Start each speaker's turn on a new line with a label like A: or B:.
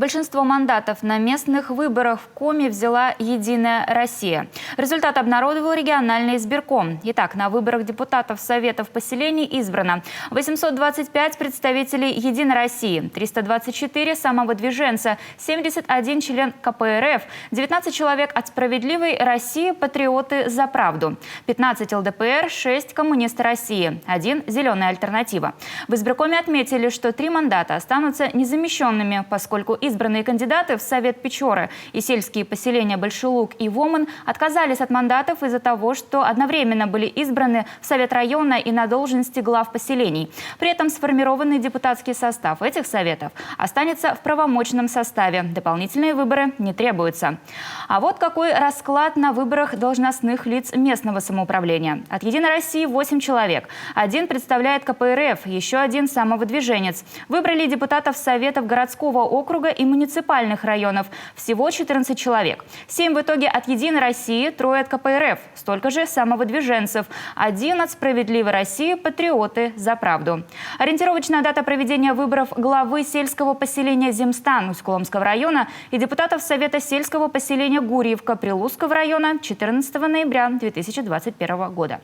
A: Большинство мандатов на местных выборах в Коми взяла «Единая Россия». Результат обнародовал региональный избирком. Итак, на выборах депутатов Советов поселений избрано 825 представителей «Единой России», 324 самовыдвиженца, 71 член КПРФ, 19 человек от «Справедливой России», «Патриоты за правду», 15 ЛДПР, 6 коммунисты России, 1 «Зеленая альтернатива». В избиркоме отметили, что 3 мандата останутся незамещенными, поскольку избранные кандидаты в Совет Печоры и сельские поселения Большелуг и Воман отказались от мандатов из-за того, что одновременно были избраны в Совет района и на должности глав поселений. При этом сформированный депутатский состав этих советов останется в правомочном составе. Дополнительные выборы не требуются. А вот какой расклад на выборах должностных лиц местного самоуправления. От «Единой России» 8 человек. 1 представляет КПРФ, еще 1 самовыдвиженец. Выбрали депутатов Советов городского округа и муниципальных районов. Всего 14 человек. 7 в итоге от «Единой России», 3 от КПРФ. Столько же самовыдвиженцев. 1 от «Справедливой России», «Патриоты за правду». Ориентировочная дата проведения выборов главы сельского поселения Земстан Усть-Коломского района и депутатов Совета сельского поселения Гурьевка Прилузского района 14 ноября 2021 года.